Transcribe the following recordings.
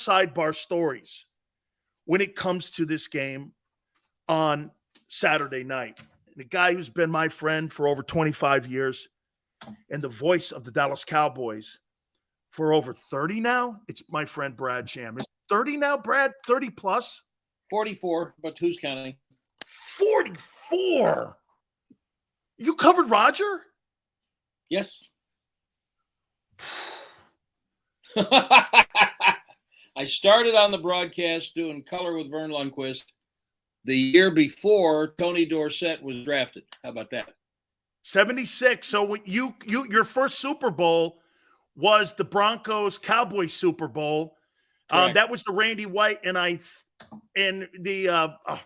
sidebar stories when it comes to this game on Saturday night. The guy who's been my friend for over 25 years and the voice of the Dallas Cowboys for over 30 now, it's my friend Brad Sham. Is 30 now, Brad? 30 plus? 44, but who's counting? 44? You covered Roger? Yes. I started on the broadcast doing color with Vern Lundquist the year before Tony Dorsett was drafted. How about that? 76. So when your first Super Bowl was the Broncos Cowboys Super Bowl. That was the Randy White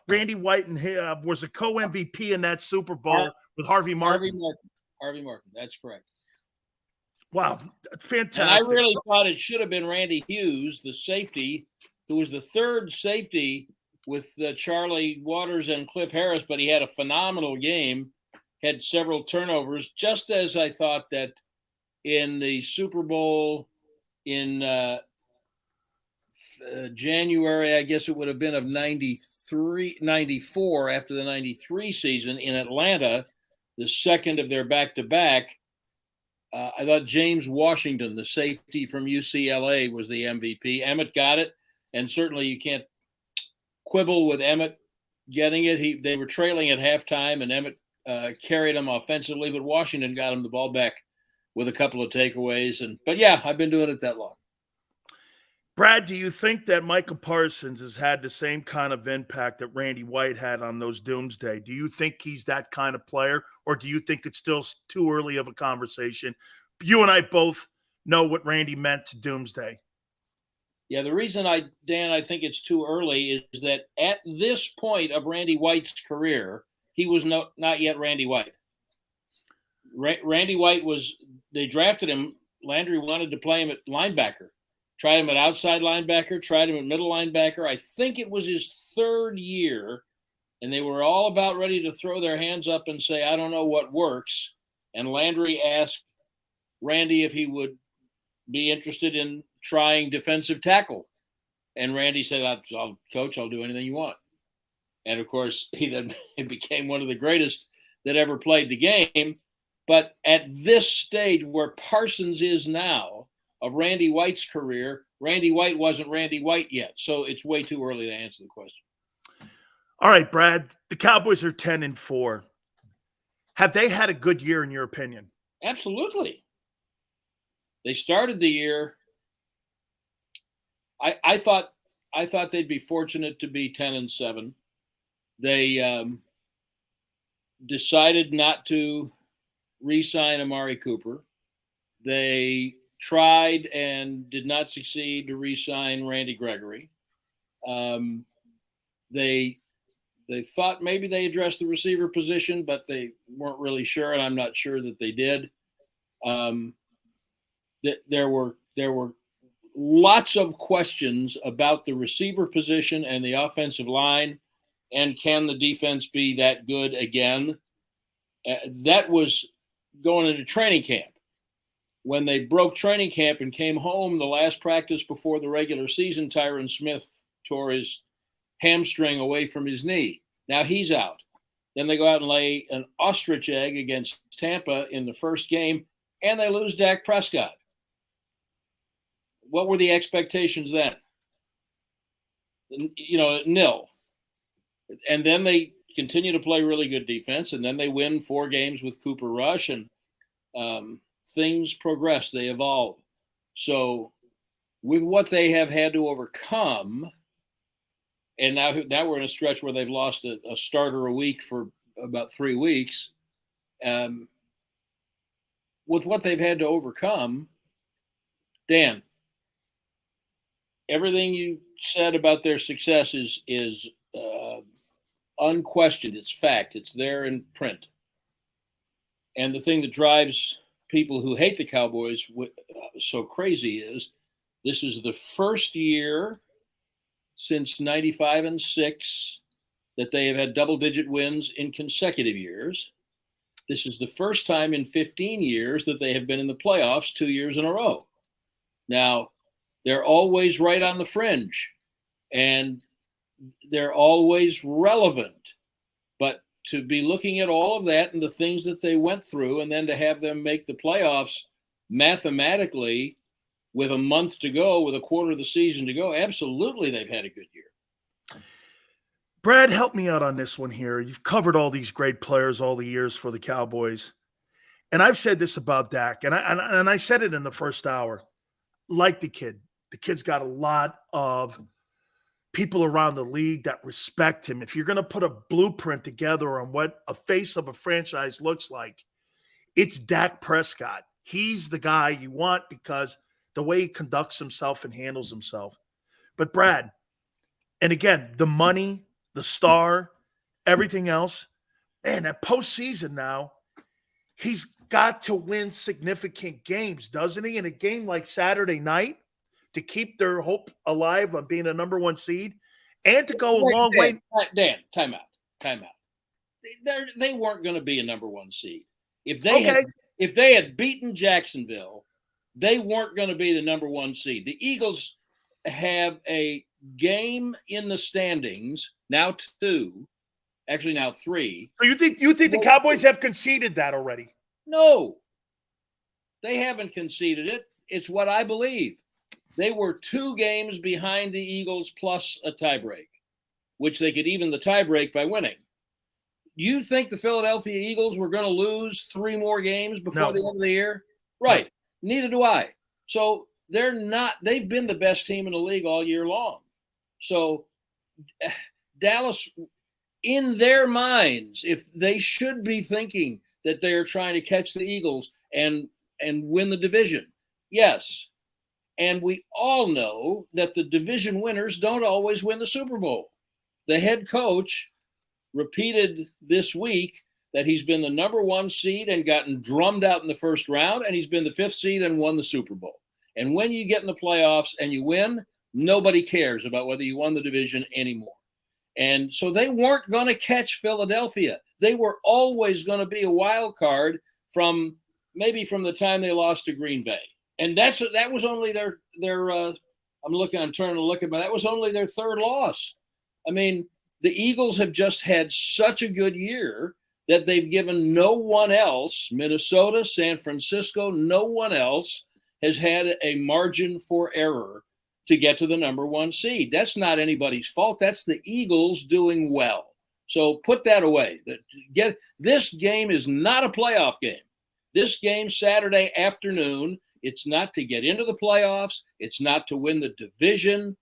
Randy White and was a co-MVP in that Super Bowl with Harvey Martin. Harvey Martin. That's correct. Wow, fantastic. And I really thought it should have been Randy Hughes, the safety, who was the third safety with Charlie Waters and Cliff Harris, but he had a phenomenal game, had several turnovers, just as I thought that in the Super Bowl in January, I guess it would have been of 94 after the 93 season in Atlanta, the second of their back-to-back. I thought James Washington, the safety from UCLA, was the MVP. Emmett got it, and certainly you can't quibble with Emmett getting it. They were trailing at halftime, and Emmett carried them offensively, but Washington got him the ball back with a couple of takeaways. But yeah, I've been doing it that long. Brad, do you think that Micah Parsons has had the same kind of impact that Randy White had on those Doomsday? Do you think he's that kind of player, or do you think it's still too early of a conversation? You and I both know what Randy meant to Doomsday. Yeah, the reason I think it's too early is that at this point of Randy White's career, he was not yet Randy White. Randy White they drafted him. Landry wanted to play him at linebacker. Tried him at outside linebacker, tried him at middle linebacker. I think it was his third year, and they were all about ready to throw their hands up and say, I don't know what works. And Landry asked Randy if he would be interested in trying defensive tackle. And Randy said, Coach, I'll do anything you want. And, of course, he then became one of the greatest that ever played the game. But at this stage where Parsons is now, of Randy White's career, Randy White wasn't Randy White yet. So it's way too early to answer the question. All right, Brad, the Cowboys are 10-4. Have they had a good year in your opinion? Absolutely. They started the year. I thought they'd be fortunate to be 10-7. They decided not to re-sign Amari Cooper. They tried and did not succeed to re-sign Randy Gregory. They thought maybe they addressed the receiver position, but they weren't really sure, and I'm not sure that they did. There were lots of questions about the receiver position and the offensive line, and can the defense be that good again? That was going into training camp. When they broke training camp and came home, the last practice before the regular season, Tyron Smith tore his hamstring away from his knee. Now he's out. Then they go out and lay an ostrich egg against Tampa in the first game, and they lose Dak Prescott. What were the expectations then? Nil. And then they continue to play really good defense, and then they win 4 games with Cooper Rush, and things progress, they evolve. So with what they have had to overcome, and now we're in a stretch where they've lost a starter a week for about 3 weeks. With what they've had to overcome, Dan, everything you said about their success is unquestioned. It's fact. It's there in print. And the thing that drives people who hate the Cowboys so crazy is this is the first year since 95-6 that they have had double-digit wins in consecutive years. This is the first time in 15 years that they have been in the playoffs 2 years in a row. Now, They're always right on the fringe, and they're always relevant. But to be looking at all of that and the things that they went through, and then to have them make the playoffs mathematically with a month to go, with a quarter of the season to go, absolutely they've had a good year. Brad, help me out on this one here. You've covered all these great players all the years for the Cowboys. And I've said this about Dak, and I said it in the first hour. Like the kid. The kid's got a lot of people around the league that respect him. If you're going to put a blueprint together on what a face of a franchise looks like, it's Dak Prescott. He's the guy you want because the way he conducts himself and handles himself. But Brad, and again, the money, the star, everything else, man, that postseason now, he's got to win significant games, doesn't he? In a game like Saturday night, to keep their hope alive on being a number one seed and to go a long way. Dan, time out. They weren't going to be a number one seed. If they had beaten Jacksonville, they weren't going to be the number one seed. The Eagles have a game in the standings, now 2, actually now 3. So you think the Cowboys have conceded that already? No, they haven't conceded it. It's what I believe. They were 2 games behind the Eagles plus a tiebreak, which they could even the tiebreak by winning. You think the Philadelphia Eagles were going to lose 3 more games before the end of the year? Right. No. Neither do I. So they're not – they've been the best team in the league all year long. So Dallas, in their minds, if they should be thinking that they're trying to catch the Eagles and win the division, yes. And we all know that the division winners don't always win the Super Bowl. The head coach repeated this week that he's been the number 1 seed and gotten drummed out in the first round, and he's been the 5th seed and won the Super Bowl. And when you get in the playoffs and you win, nobody cares about whether you won the division anymore. And so they weren't going to catch Philadelphia. They were always going to be a wild card from the time they lost to Green Bay. And that was only their I'm trying to look at that was only their 3rd loss. I mean, the Eagles have just had such a good year that they've given no one else, Minnesota, San Francisco, no one else has had a margin for error to get to the number 1 seed. That's not anybody's fault. That's the Eagles doing well. So put that away. This game is not a playoff game. This game Saturday afternoon, it's not to get into the playoffs. It's not to win the division.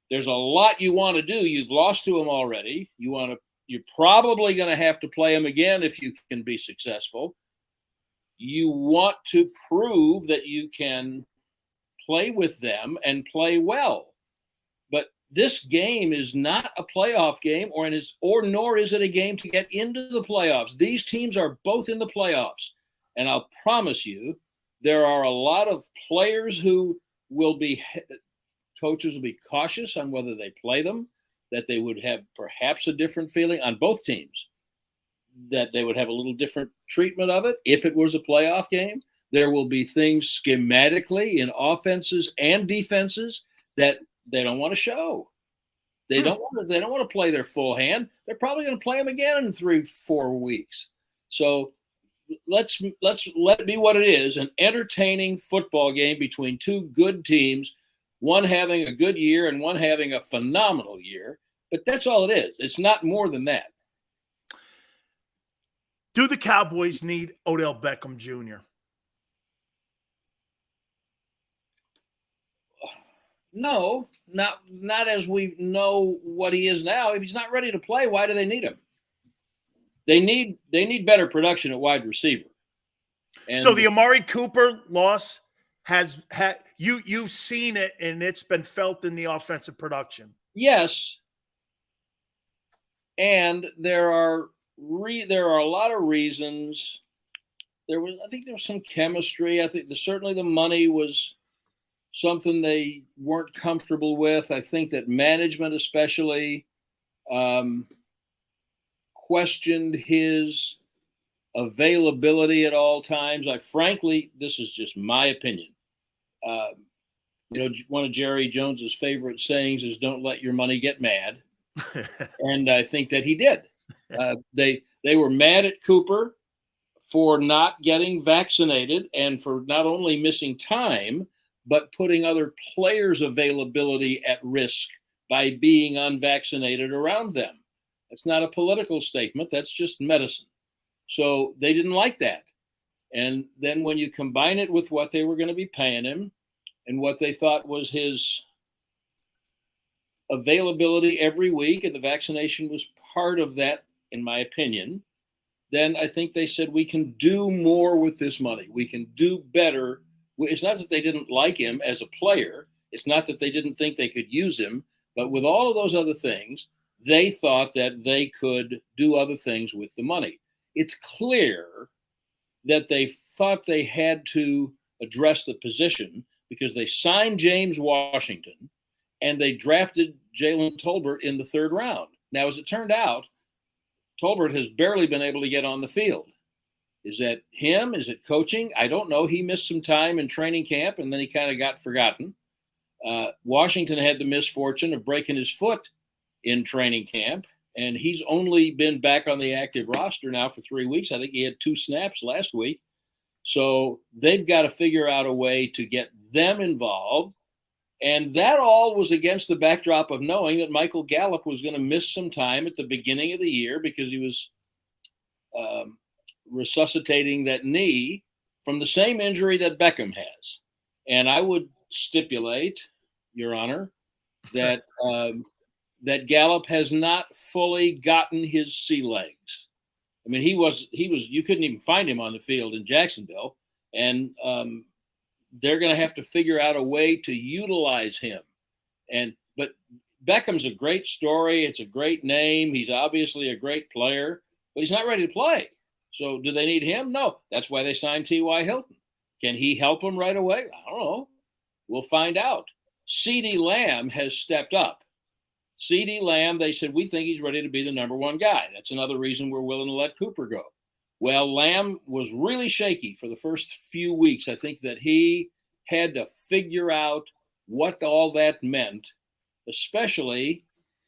There's a lot you want to do. You've lost to them already. You're probably going to have to play them again if you can be successful. You want to prove that you can play with them and play well. But this game is not a playoff game, nor is it a game to get into the playoffs. These teams are both in the playoffs. And I'll promise you, there are a lot of players who coaches will be cautious on whether they play them, that they would have perhaps a different feeling on both teams, that they would have a little different treatment of it if it was a playoff game. There will be things schematically in offenses and defenses that they don't want to show. They don't want to play their full hand. They're probably going to play them again in 3-4 weeks. So let it be what it is, an entertaining football game between 2 good teams, one having a good year and one having a phenomenal year. But that's all it is. It's not more than that. Do the Cowboys need Odell Beckham Jr.? No, not as we know what he is now. If he's not ready to play, why do they need him? They need better production at wide receiver. And so the Amari Cooper loss has had you've seen it, and it's been felt in the offensive production. Yes, and there are a lot of reasons. I think there was some chemistry. I think certainly the money was something they weren't comfortable with. I think that management especially questioned his availability at all times. Frankly, this is just my opinion. one of Jerry Jones's favorite sayings is "Don't let your money get mad," and I think that he did. They were mad at Cooper for not getting vaccinated and for not only missing time, but putting other players' availability at risk by being unvaccinated around them. That's not a political statement. That's just medicine. So they didn't like that. And then when you combine it with what they were going to be paying him and what they thought was his availability every week, and the vaccination was part of that, in my opinion, then I think they said, we can do more with this money. We can do better. It's not that they didn't like him as a player. It's not that they didn't think they could use him. But with all of those other things, they thought that they could do other things with the money. It's clear that they thought they had to address the position because they signed James Washington and they drafted Jalen Tolbert in the 3rd round. Now, as it turned out, Tolbert has barely been able to get on the field. Is that him? Is it coaching? I don't know. He missed some time in training camp, and then he kind of got forgotten. Washington had the misfortune of breaking his foot in training camp, and he's only been back on the active roster now for 3 weeks. I think he had 2 snaps last week. So they've got to figure out a way to get them involved. And that all was against the backdrop of knowing that Michael Gallup was going to miss some time at the beginning of the year because he was resuscitating that knee from the same injury that Beckham has. And I would stipulate, Your Honor, that that Gallup has not fully gotten his sea legs. I mean, he was you couldn't even find him on the field in Jacksonville, and they're going to have to figure out a way to utilize him. But Beckham's a great story. It's a great name. He's obviously a great player, but he's not ready to play. So do they need him? No. That's why they signed T.Y. Hilton. Can he help them right away? I don't know. We'll find out. CeeDee Lamb has stepped up. CeeDee Lamb, they said, we think he's ready to be the number 1 guy. That's another reason we're willing to let Cooper go. Well, Lamb was really shaky for the first few weeks. I think that he had to figure out what all that meant, especially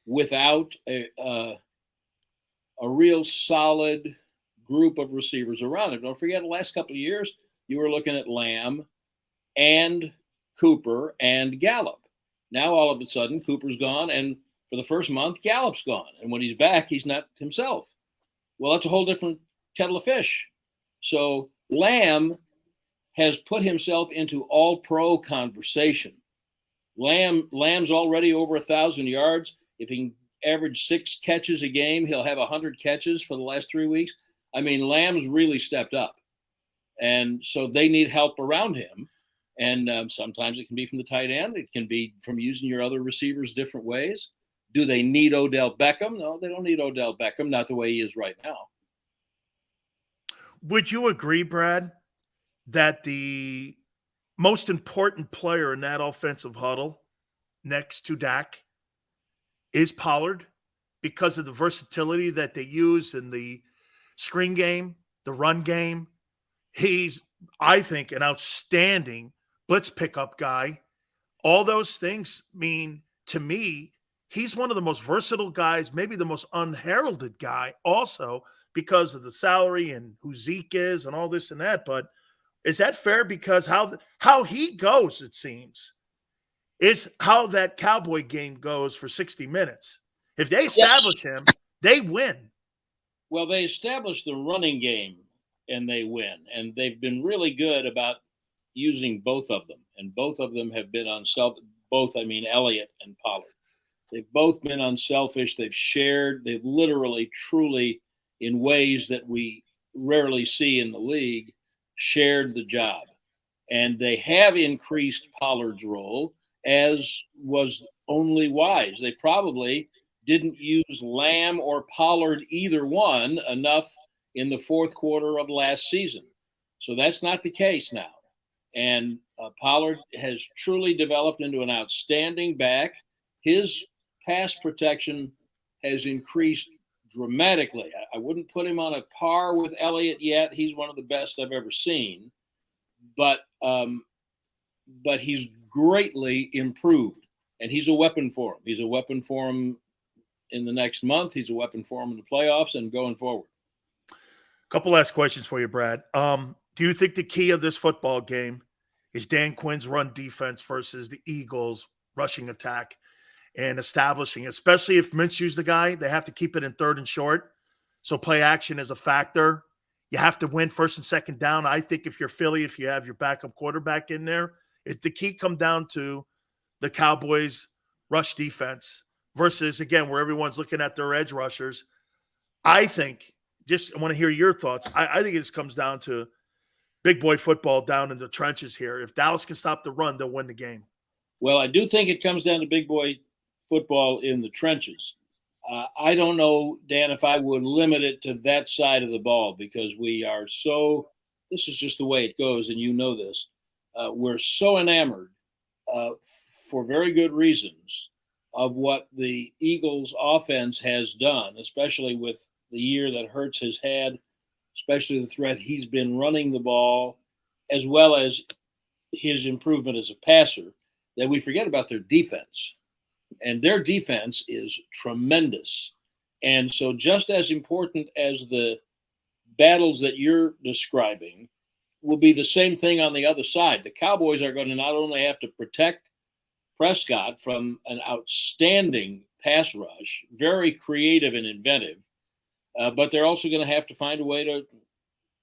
without a real solid group of receivers around him. Don't forget, the last couple of years, you were looking at Lamb and Cooper and Gallup. Now, all of a sudden, Cooper's gone, and for the first month, Gallup's gone. And when he's back, he's not himself. Well, that's a whole different kettle of fish. So Lamb has put himself into all-pro conversation. Lamb's already over 1,000 yards. If he can average 6 catches a game, he'll have 100 catches for the last 3 weeks. I mean, Lamb's really stepped up. And so they need help around him. And sometimes it can be from the tight end. It can be from using your other receivers different ways. Do they need Odell Beckham? No, they don't need Odell Beckham, not the way he is right now. Would you agree, Brad, that the most important player in that offensive huddle next to Dak is Pollard because of the versatility that they use in the screen game, the run game? He's, I think, an outstanding blitz pickup guy. All those things mean, to me, he's one of the most versatile guys, maybe the most unheralded guy also because of the salary and who Zeke is and all this and that. But is that fair? Because how he goes, it seems, is how that Cowboy game goes for 60 minutes. If they establish him, they win. Well, they established the running game and they win. And they've been really good about using both of them. And both of them have been Elliott and Pollard. They've both been unselfish. They've shared. They've literally, truly, in ways that we rarely see in the league, shared the job. And they have increased Pollard's role, as was only wise. They probably didn't use Lamb or Pollard, either one, enough in the 4th quarter of last season. So that's not the case now. And Pollard has truly developed into an outstanding back. His pass protection has increased dramatically. I wouldn't put him on a par with Elliott yet. He's one of the best I've ever seen. But he's greatly improved, and he's a weapon for him. He's a weapon for him in the next month. He's a weapon for him in the playoffs and going forward. Couple last questions for you, Brad. Do you think the key of this football game is Dan Quinn's run defense versus the Eagles' rushing attack and establishing, especially if Minshew's the guy, they have to keep it in third and short. So play action is a factor. You have to win first and second down. I think if you're Philly, if you have your backup quarterback in there, is the key come down to the Cowboys' rush defense versus, again, where everyone's looking at their edge rushers. I think, I want to hear your thoughts. I think it just comes down to big boy football down in the trenches here. If Dallas can stop the run, they'll win the game. Well, I do think it comes down to big boy football in the trenches. I don't know, Dan, if I would limit it to that side of the ball because we are so – this is just the way it goes, and you know this. We're so enamored for very good reasons of what the Eagles' offense has done, especially with the year that Hurts has had, especially the threat he's been running the ball, as well as his improvement as a passer, that we forget about their defense. And their defense is tremendous. And so just as important as the battles that you're describing will be the same thing on the other side. The Cowboys are going to not only have to protect Prescott from an outstanding pass rush, very creative and inventive, but they're also going to have to find a way to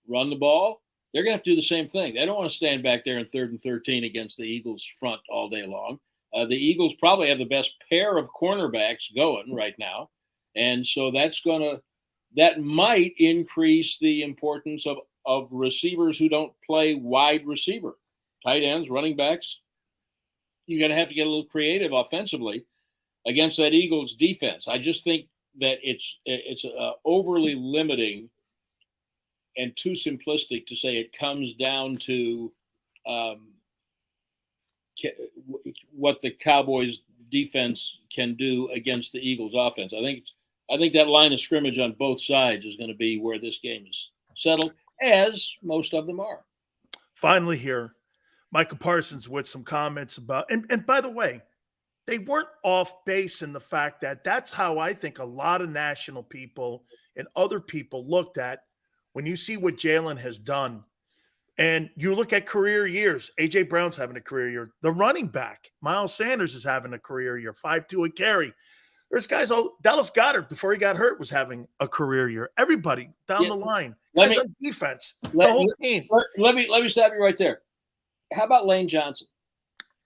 run the ball. They're going to have to do the same thing. They don't want to stand back there in 3rd and 13 against the Eagles' front all day long. The Eagles probably have the best pair of cornerbacks going right now. And so that might increase the importance of receivers who don't play wide receiver, tight ends, running backs. You're going to have to get a little creative offensively against that Eagles defense. I just think that it's overly limiting and too simplistic to say it comes down to what the Cowboys defense can do against the Eagles offense. I think that line of scrimmage on both sides is going to be where this game is settled, as most of them are. Finally here, Michael Parsons with some comments about, and by the way, they weren't off base in the fact that that's how I think a lot of national people and other people looked at when you see what Jalen has done. And you look at career years, A.J. Brown's having a career year. The running back, Miles Sanders, is having a career year, 5.2 a carry. There's guys, Dallas Goedert, before he got hurt, was having a career year. Everybody down the line. Guys on defense, the whole team. Let me stop you right there. How about Lane Johnson?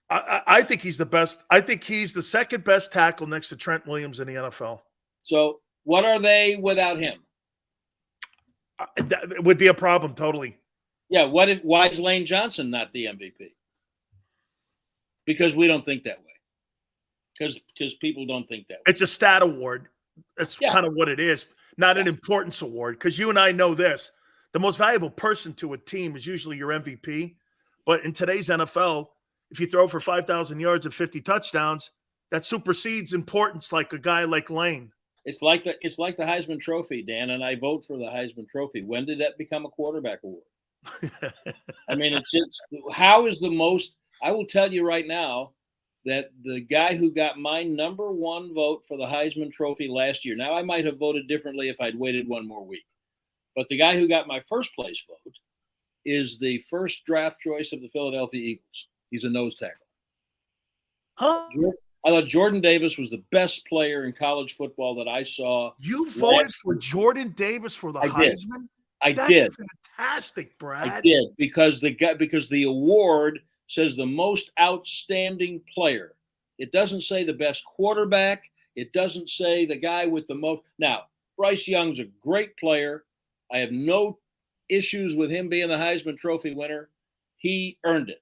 I think he's the best. I think he's the second best tackle next to Trent Williams in the NFL. So what are they without him? It would be a problem, totally. Yeah, why is Lane Johnson not the MVP? Because we don't think that way. Because people don't think that way. It's a stat award. That's kind of what it is, not an importance award. Because you and I know this. The most valuable person to a team is usually your MVP. But in today's NFL, if you throw for 5,000 yards and 50 touchdowns, that supersedes importance like a guy like Lane. It's like the Heisman Trophy, Dan, and I vote for the Heisman Trophy. When did that become a quarterback award? I mean, it's how is the most – I will tell you right now that the guy who got my number one vote for the Heisman Trophy last year – now, I might have voted differently if I'd waited one more week. But the guy who got my first place vote is the first draft choice of the Philadelphia Eagles. He's a nose tackle. Huh? I thought Jordan Davis was the best player in college football that I saw. You voted for Jordan Davis for the Heisman? I did. Fantastic, Brad. I did because the award says the most outstanding player. It doesn't say the best quarterback. It doesn't say the guy with the most. Now, Bryce Young's a great player. I have no issues with him being the Heisman Trophy winner. He earned it.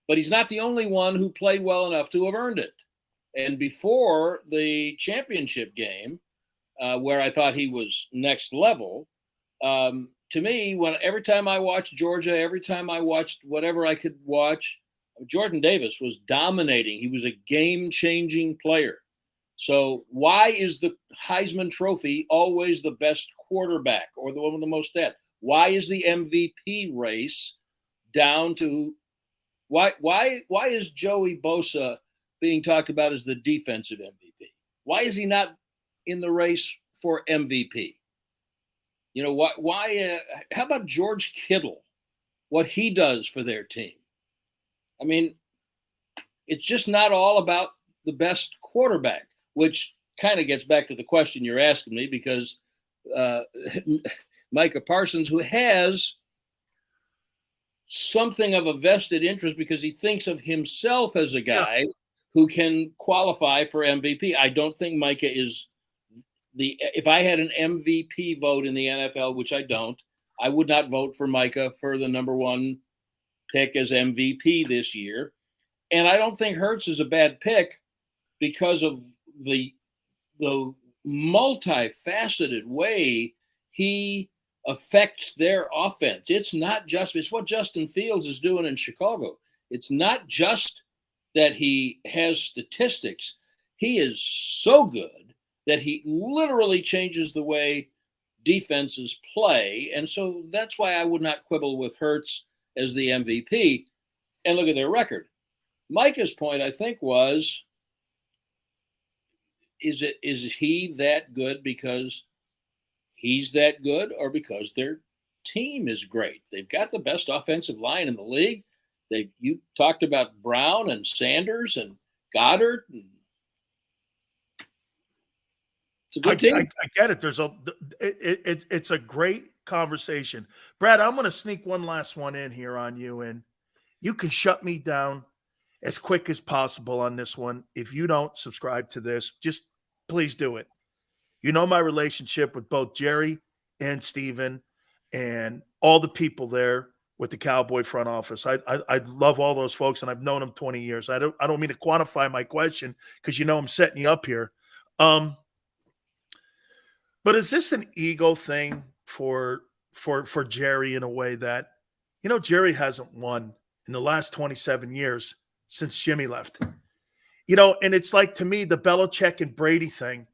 But he's not the only one who played well enough to have earned it. And before the championship game, where I thought he was next level, to me, every time I watched Georgia, every time I watched whatever I could watch, Jordan Davis was dominating. He was a game-changing player. So why is the Heisman Trophy always the best quarterback or the one with the most stats? Why is the MVP race down to Why is Joey Bosa being talked about as the defensive MVP? Why is he not in the race for MVP? You know, why how about George Kittle? What he does for their team? I mean, it's just not all about the best quarterback, which kind of gets back to the question you're asking me, because Micah Parsons, who has something of a vested interest because he thinks of himself as a guy who can qualify for MVP. I don't think Micah is if I had an MVP vote in the NFL, which I don't, I would not vote for Micah for the number one pick as MVP this year. And I don't think Hurts is a bad pick because of the multifaceted way he affects their offense. It's what Justin Fields is doing in Chicago. It's not just that he has statistics. He is so good that he literally changes the way defenses play. And so that's why I would not quibble with Hurts as the MVP. And look at their record. Micah's point, I think, was, is he that good because he's that good or because their team is great? They've got the best offensive line in the league. You talked about Brown and Sanders and Goddard. It's a good team. I get it. It's a great conversation. Brad, I'm going to sneak one last one in here on you, and you can shut me down as quick as possible on this one. If you don't subscribe to this, just please do it. You know my relationship with both Jerry and Steven and all the people there with the Cowboy front office. I love all those folks, and I've known them 20 years. I don't mean to quantify my question because I'm setting you up here. But is this an ego thing for Jerry in a way that, Jerry hasn't won in the last 27 years since Jimmy left? And it's like, to me, the Belichick and Brady thing,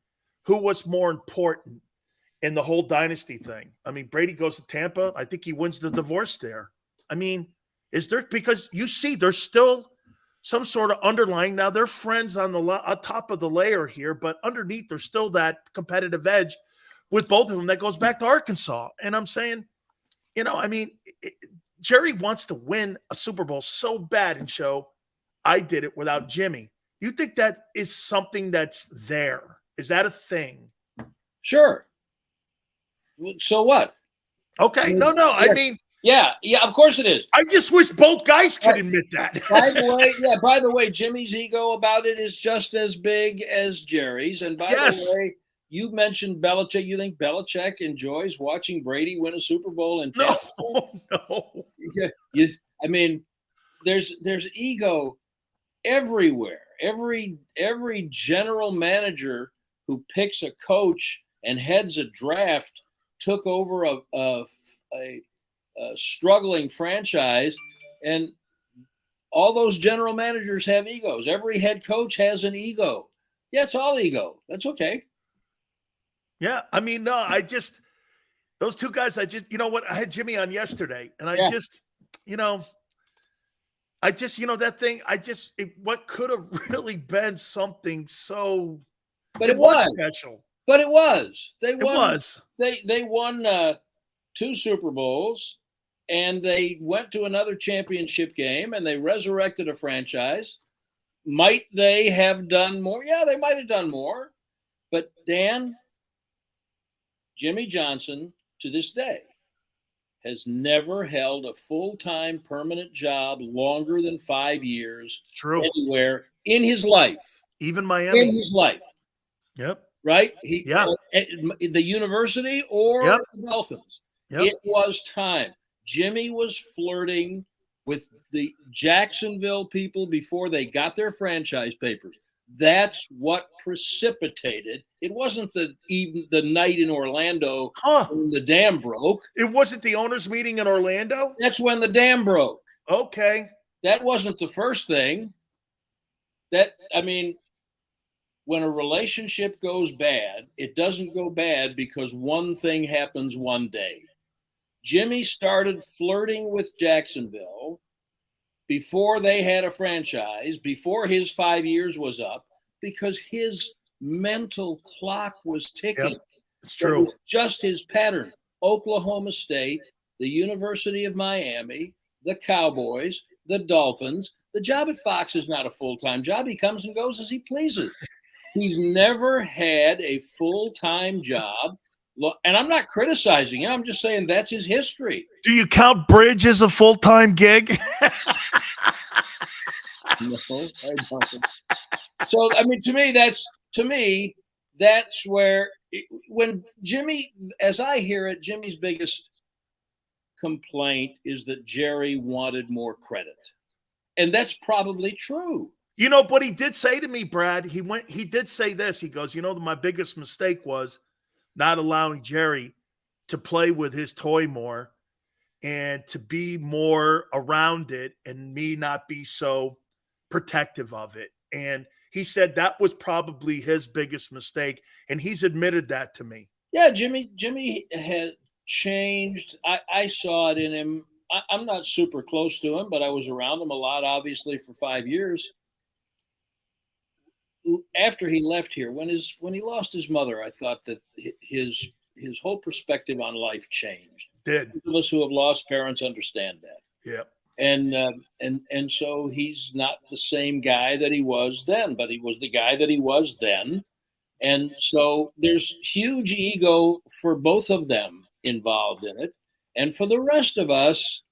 who was more important in the whole dynasty thing? I mean, Brady goes to Tampa. I think he wins the divorce there. I mean, is there, because you see there's still some sort of underlying, now they're friends on top of the layer here, but underneath there's still that competitive edge with both of them that goes back to Arkansas. And I'm saying, Jerry wants to win a Super Bowl so bad and show, I did it without Jimmy. You think that is something that's there? Is that a thing? Sure. So what? Okay. No. I mean, yeah, of course it is. I just wish both guys could admit that. By the way, Jimmy's ego about it is just as big as Jerry's. And by the way, you mentioned Belichick. You think Belichick enjoys watching Brady win a Super Bowl in Tampa? No. I mean, there's ego everywhere. Every general manager who picks a coach and heads a draft took over a struggling franchise, and all those general managers have egos. Every head coach has an ego. Yeah, it's all ego. That's okay. Yeah, I mean, no, those two guys, you know what? I had Jimmy on yesterday, and that thing, what could have really been something so, but it was special. But it was. They won 2 Super Bowls, and they went to another championship game, and they resurrected a franchise. Might they have done more? Yeah, they might have done more. But Dan, Jimmy Johnson, to this day, has never held a full-time permanent job longer than 5 years anywhere in his life. Even Miami. In his life. Yep. Right? The university or the Dolphins. Yep. It was time. Jimmy was flirting with the Jacksonville people before they got their franchise papers. That's what precipitated. It wasn't the night in Orlando when the dam broke. It wasn't the owners' meeting in Orlando? That's when the dam broke. Okay. That wasn't the first thing. When a relationship goes bad, it doesn't go bad because one thing happens one day. Jimmy started flirting with Jacksonville before they had a franchise, before his 5 years was up, because his mental clock was ticking. Yep, it's true. It was just his pattern. Oklahoma State, the University of Miami, the Cowboys, the Dolphins. The job at Fox is not a full-time job. He comes and goes as he pleases. He's never had a full-time job. And I'm not criticizing him. I'm just saying that's his history. Do you count Bridge as a full-time gig? No, I don't. So, I mean, to me, that's where when Jimmy, as I hear it, Jimmy's biggest complaint is that Jerry wanted more credit. And that's probably true. You know, but he did say to me, Brad, he did say this. He goes, my biggest mistake was not allowing Jerry to play with his toy more and to be more around it and me not be so protective of it. And he said that was probably his biggest mistake. And he's admitted that to me. Yeah, Jimmy has changed. I saw it in him. I'm not super close to him, but I was around him a lot, obviously, for 5 years. After he left here, when he lost his mother, I thought that his whole perspective on life changed. Did. Those of us who have lost parents understand that. Yeah. And so he's not the same guy that he was then, but he was the guy that he was then. And so there's huge ego for both of them involved in it. And for the rest of us,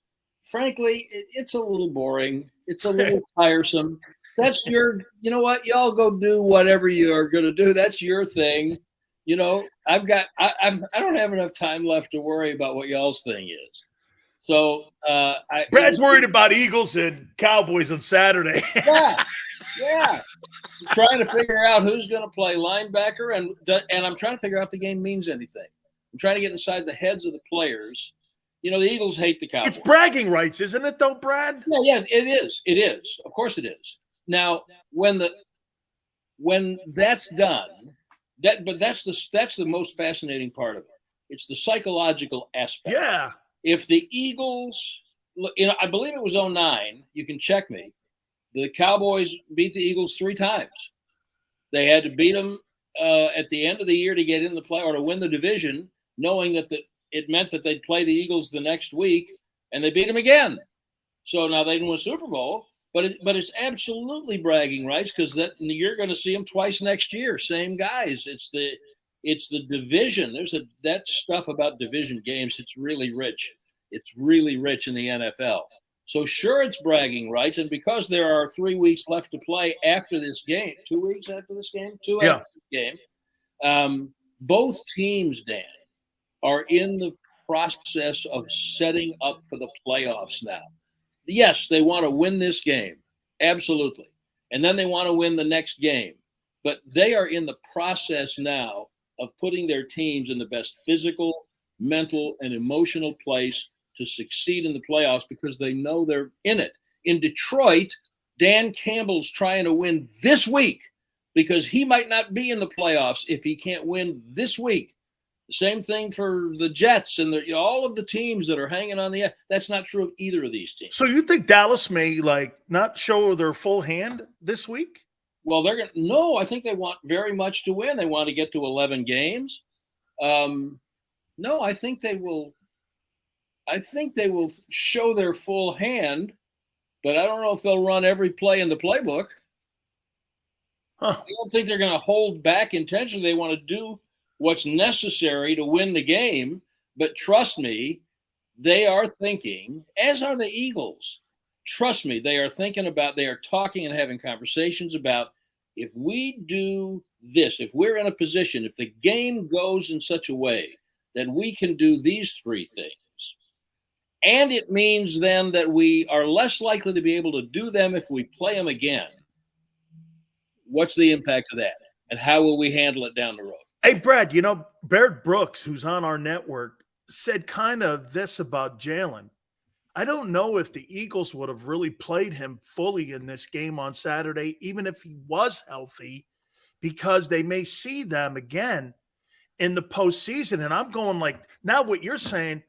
frankly, it's a little boring. It's a little tiresome. That's you know what? Y'all go do whatever you are going to do. That's your thing. I don't have enough time left to worry about what y'all's thing is. So Brad's worried about Eagles and Cowboys on Saturday. Yeah. I'm trying to figure out who's going to play linebacker, and I'm trying to figure out if the game means anything. I'm trying to get inside the heads of the players. The Eagles hate the Cowboys. It's bragging rights, isn't it, though, Brad? Yeah, it is. It is. Of course it is. Now, when that's done, that's the most fascinating part of it. It's the psychological aspect. Yeah. If the Eagles, I believe it was 2009. You can check me. The Cowboys beat the Eagles 3 times. They had to beat them at the end of the year to get in the play or to win the division, knowing that it meant that they'd play the Eagles the next week, and they beat them again. So now they didn't win a Super Bowl, but it's absolutely bragging rights because you're going to see them twice next year, same guys. It's the division. That stuff about division games. It's really rich. It's really rich in the NFL. So sure, it's bragging rights, and because there are 3 weeks left to play after this game, 2 weeks after this game, after this game, both teams, Dan, are in the process of setting up for the playoffs now. Yes, they want to win this game, absolutely, and then they want to win the next game, but they are in the process now of putting their teams in the best physical, mental, and emotional place to succeed in the playoffs because they know they're in it. In Detroit, Dan Campbell's trying to win this week because he might not be in the playoffs if he can't win this week. The same thing for the Jets and all of the teams that are hanging on the end. That's not true of either of these teams. So you think Dallas may not show their full hand this week? Well, no, I think they want very much to win. They want to get to 11 games. No, I think they will show their full hand, but I don't know if they'll run every play in the playbook. I don't think they're going to hold back intentionally. They want to do what's necessary to win the game, but trust me, they are thinking, as are the Eagles. Trust me, they are talking and having conversations about if we do this, if we're in a position, if the game goes in such a way that we can do these 3 things, and it means then that we are less likely to be able to do them if we play them again, what's the impact of that? And how will we handle it down the road? Hey, Brad, Baird Brooks, who's on our network, said kind of this about Jalen. I don't know if the Eagles would have really played him fully in this game on Saturday, even if he was healthy, because they may see them again in the postseason. And I'm going now what you're saying,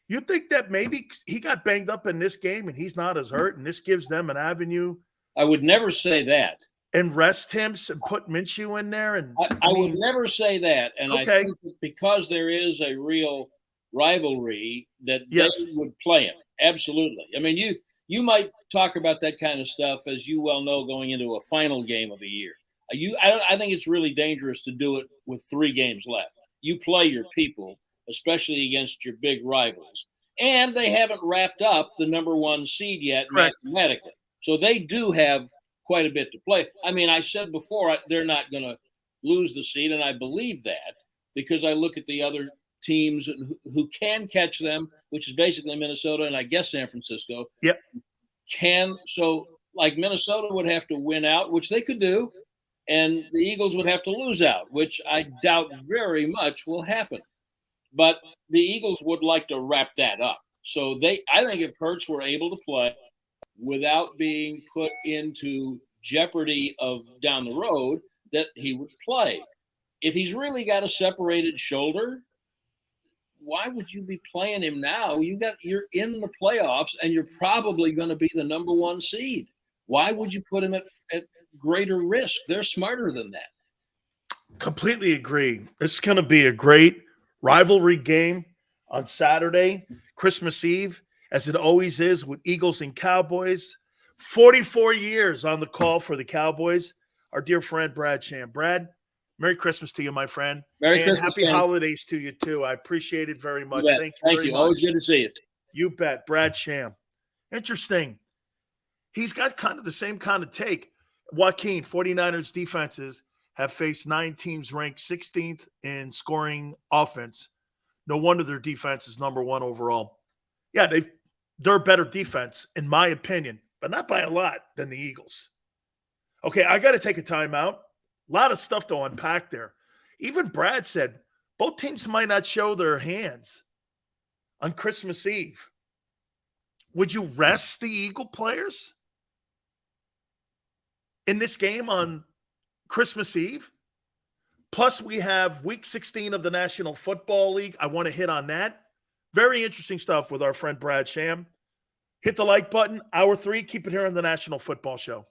You think that maybe he got banged up in this game and he's not as hurt, and this gives them an avenue I would never say that. and rest him and put Minshew in there? And I would never say that. And I Okay. think that because there is a real rivalry that Yes. they would play him. Absolutely. I mean, you might talk about that kind of stuff, as you well know, going into a final game of the year. I think it's really dangerous to do it with 3 games left. You play your people, especially against your big rivals. And they haven't wrapped up the number 1 seed yet Correct. mathematically. So they do have quite a bit to play. I mean, I said before, they're not going to lose the seed, and I believe that because I look at the other teams who can catch them, which is basically Minnesota and I guess San Francisco. Yep. So like Minnesota would have to win out, which they could do, and the Eagles would have to lose out, which I doubt very much will happen. But the Eagles would like to wrap that up. So I think if Hurts were able to play without being put into jeopardy of down the road, that he would play. If he's really got a separated shoulder, why would you be playing him now? You're in the playoffs and you're probably going to be the number 1 seed. Why would you put him at greater risk? They're smarter than that. Completely agree. This is going to be a great rivalry game on Saturday, Christmas Eve, as it always is with Eagles and Cowboys. 44 years on the call for the Cowboys. Our dear friend Brad Sham. Brad, Merry Christmas to you, my friend. Merry and Christmas, happy man. holidays to you too. I appreciate it very much. Thank you. Always good to see you. You bet. Brad Sham. Interesting. He's got kind of the same kind of take. Joaquin, 49ers defenses have faced 9 teams ranked 16th in scoring offense. No wonder their defense is number 1 overall. Yeah, they're a better defense, in my opinion, but not by a lot than the Eagles. Okay, I got to take a timeout. A lot of stuff to unpack there. Even Brad said both teams might not show their hands on Christmas Eve. Would you rest the Eagle players in this game on Christmas Eve? Plus, we have Week 16 of the National Football League. I want to hit on that. Very interesting stuff with our friend Brad Sham. Hit the like button. Hour 3. Keep it here on the National Football Show.